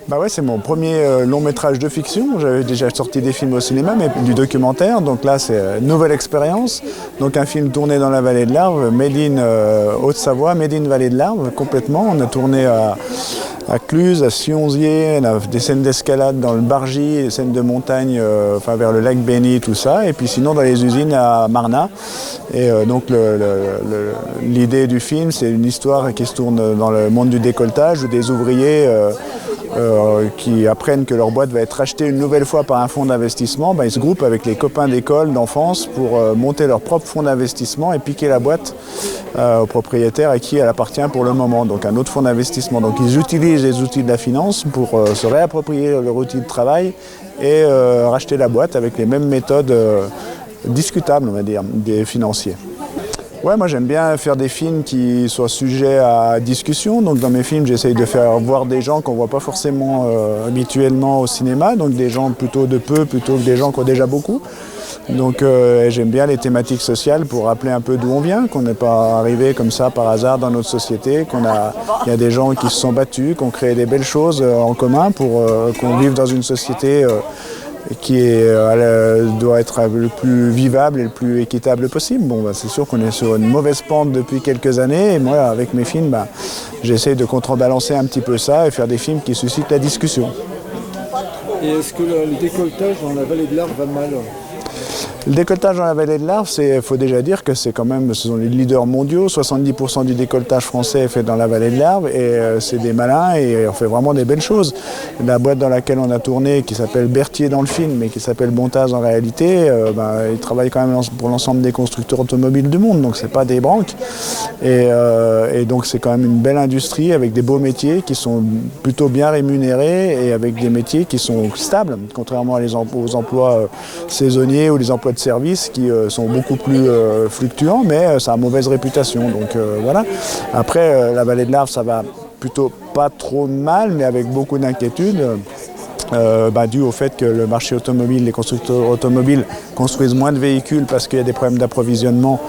Bah ouais, c'est mon premier long métrage de fiction. J'avais déjà sorti des films au cinéma, mais du documentaire. Donc là, c'est une nouvelle expérience. Donc un film tourné dans la vallée de l'Arve, made in Haute-Savoie, made in vallée de l'Arve, complètement. On a tourné à Cluses, à Sionzier, on a des scènes d'escalade dans le Bargy, des scènes de montagne enfin, vers le lac Béni, tout ça. Et puis sinon dans les usines à Marna. Et donc l'idée du film, c'est une histoire qui se tourne dans le monde du décolletage où des ouvriers qui apprennent que leur boîte va être rachetée une nouvelle fois par un fonds d'investissement, ils se groupent avec les copains d'école, d'enfance pour monter leur propre fonds d'investissement et piquer la boîte au propriétaire à qui elle appartient pour le moment, donc un autre fonds d'investissement. Donc ils utilisent les outils de la finance pour se réapproprier leur outil de travail et racheter la boîte avec les mêmes méthodes discutables, on va dire, des financiers. Ouais, moi j'aime bien faire des films qui soient sujets à discussion. Donc dans mes films, j'essaye de faire voir des gens qu'on ne voit pas forcément habituellement au cinéma, donc des gens plutôt de peu plutôt que des gens qui ont déjà beaucoup. Donc j'aime bien les thématiques sociales pour rappeler un peu d'où on vient, qu'on n'est pas arrivé comme ça par hasard dans notre société, il y a des gens qui se sont battus, qui ont créé des belles choses en commun pour qu'on vive dans une société qui doit être le plus vivable et le plus équitable possible. Bon, c'est sûr qu'on est sur une mauvaise pente depuis quelques années et moi, avec mes films, j'essaie de contrebalancer un petit peu ça et faire des films qui suscitent la discussion. Et est-ce que le décolletage dans la vallée de l'Arve va mal ? Le décolletage dans la vallée de l'Arve, il faut déjà dire que ce sont les leaders mondiaux. 70% du décolletage français est fait dans la vallée de l'Arve et c'est des malins et on fait vraiment des belles choses. La boîte dans laquelle on a tourné, qui s'appelle Berthier dans le film, mais qui s'appelle Bontaz en réalité, ils travaillent quand même pour l'ensemble des constructeurs automobiles du monde, donc c'est pas des branques. Et donc c'est quand même une belle industrie avec des beaux métiers qui sont plutôt bien rémunérés et avec des métiers qui sont stables, contrairement aux emplois saisonniers ou les emplois de services qui sont beaucoup plus fluctuants, mais ça a mauvaise réputation. Donc voilà. Après, la vallée de l'Arve, ça va plutôt pas trop mal, mais avec beaucoup d'inquiétudes. Dû au fait que le marché automobile, les constructeurs automobiles construisent moins de véhicules parce qu'il y a des problèmes d'approvisionnement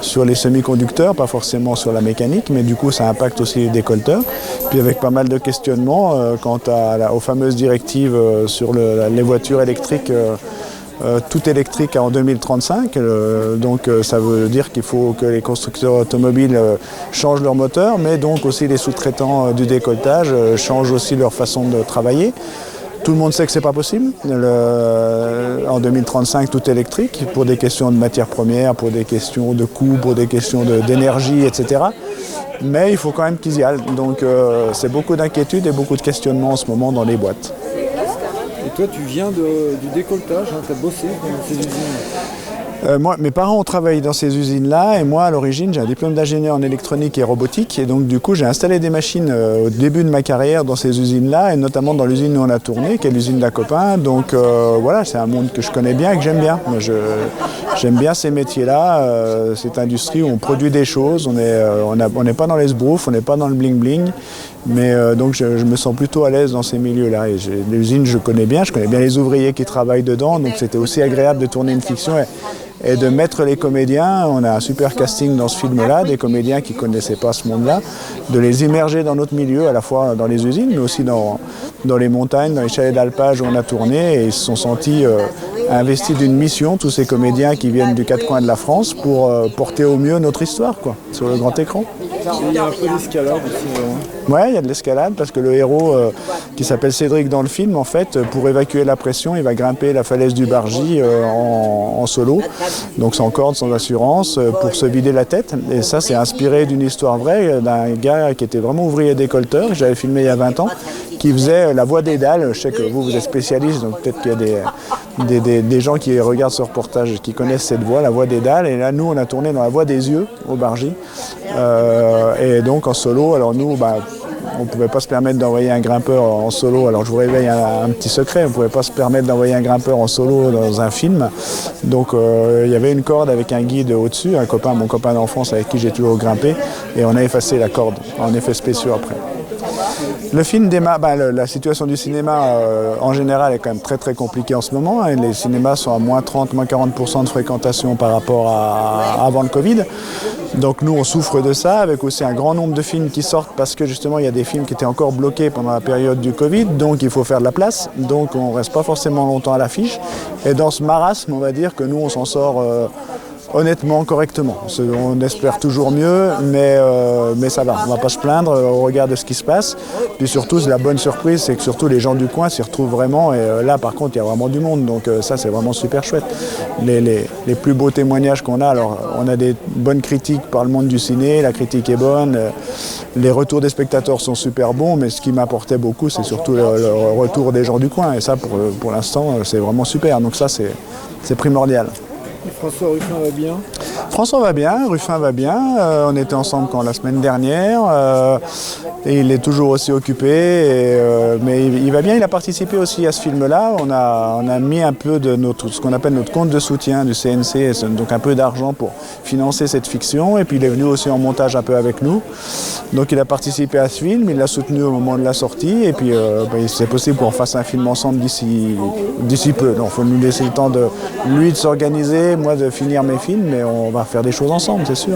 sur les semi-conducteurs, pas forcément sur la mécanique, mais du coup ça impacte aussi les décolleteurs. Puis avec pas mal de questionnements quant aux fameuses directives sur les voitures électriques, tout électrique en 2035, donc ça veut dire qu'il faut que les constructeurs automobiles changent leur moteur, mais donc aussi les sous-traitants du décolletage changent aussi leur façon de travailler. Tout le monde sait que ce n'est pas possible. En 2035, tout électrique, pour des questions de matières premières, pour des questions de coûts, pour des questions d'énergie, etc. Mais il faut quand même qu'ils y aillent. Donc c'est beaucoup d'inquiétudes et beaucoup de questionnements en ce moment dans les boîtes. Et toi, tu viens du décolletage, tu as bossé dans ces usines. Moi, mes parents ont travaillé dans ces usines-là et moi, à l'origine, j'ai un diplôme d'ingénieur en électronique et robotique et donc du coup, j'ai installé des machines au début de ma carrière dans ces usines-là et notamment dans l'usine où on a tourné, qui est l'usine d'un copain. Donc voilà, c'est un monde que je connais bien et que j'aime bien. Moi, j'aime bien ces métiers-là, cette industrie où on produit des choses, on n'est pas dans les sbroufs, on n'est pas dans le bling-bling. Mais donc je me sens plutôt à l'aise dans ces milieux-là. Et l'usine, je connais bien les ouvriers qui travaillent dedans, donc c'était aussi agréable de tourner une fiction et de mettre les comédiens. On a un super casting dans ce film-là, des comédiens qui ne connaissaient pas ce monde-là, de les immerger dans notre milieu, à la fois dans les usines, mais aussi dans les montagnes, dans les chalets d'alpage où on a tourné, et ils se sont sentis investis d'une mission, tous ces comédiens qui viennent du quatre coins de la France, pour porter au mieux notre histoire, sur le grand écran. Il y a un peu d'escalade aussi. Ouais, il y a de l'escalade parce que le héros qui s'appelle Cédric dans le film, en fait, pour évacuer la pression, il va grimper la falaise du Bargy en solo, donc sans corde, sans assurance, pour se vider la tête. Et ça, c'est inspiré d'une histoire vraie d'un gars qui était vraiment ouvrier décolleteur, que j'avais filmé il y a 20 ans, qui faisait la voix des dalles. Je sais que vous êtes spécialiste, donc peut-être qu'il y a des gens qui regardent ce reportage qui connaissent cette voix, la voix des dalles. Et là, nous, on a tourné dans la voix des yeux au Bargy. Et donc en solo, alors nous, on ne pouvait pas se permettre d'envoyer un grimpeur en solo. Alors je vous réveille un petit secret, on ne pouvait pas se permettre d'envoyer un grimpeur en solo dans un film. Donc il y avait une corde avec un guide au-dessus, mon copain d'enfance avec qui j'ai toujours grimpé, et on a effacé la corde en effets spéciaux après. Le film démarre, la situation du cinéma en général est quand même très très compliquée en ce moment. Hein. Les cinémas sont à moins 30, moins 40% de fréquentation par rapport à avant le Covid. Donc nous on souffre de ça, avec aussi un grand nombre de films qui sortent parce que justement il y a des films qui étaient encore bloqués pendant la période du Covid, donc il faut faire de la place, donc on ne reste pas forcément longtemps à l'affiche. Et dans ce marasme, on va dire que nous on s'en sort honnêtement correctement. On espère toujours mieux, mais ça va, on ne va pas se plaindre au regard de ce qui se passe. Puis surtout, la bonne surprise, c'est que surtout les gens du coin s'y retrouvent vraiment. Et là, par contre, il y a vraiment du monde. Donc ça, c'est vraiment super chouette. Les plus beaux témoignages qu'on a, alors on a des bonnes critiques par le monde du ciné, la critique est bonne, les retours des spectateurs sont super bons, mais ce qui m'apportait beaucoup, c'est surtout le retour des gens du coin. Et ça, pour l'instant, c'est vraiment super. Donc ça, c'est primordial. Et François Ruffin va bien? François va bien, Ruffin va bien. On était ensemble la semaine dernière. Et il est toujours aussi occupé. Mais il va bien. Il a participé aussi à ce film-là. On a mis un peu de ce qu'on appelle notre compte de soutien du CNC, donc un peu d'argent pour financer cette fiction. Et puis il est venu aussi en montage un peu avec nous. Donc il a participé à ce film. Il l'a soutenu au moment de la sortie. Et puis c'est possible qu'on fasse un film ensemble d'ici peu. Donc il faut nous laisser le temps de lui de s'organiser, moi de finir mes films, mais on va faire des choses ensemble, c'est sûr.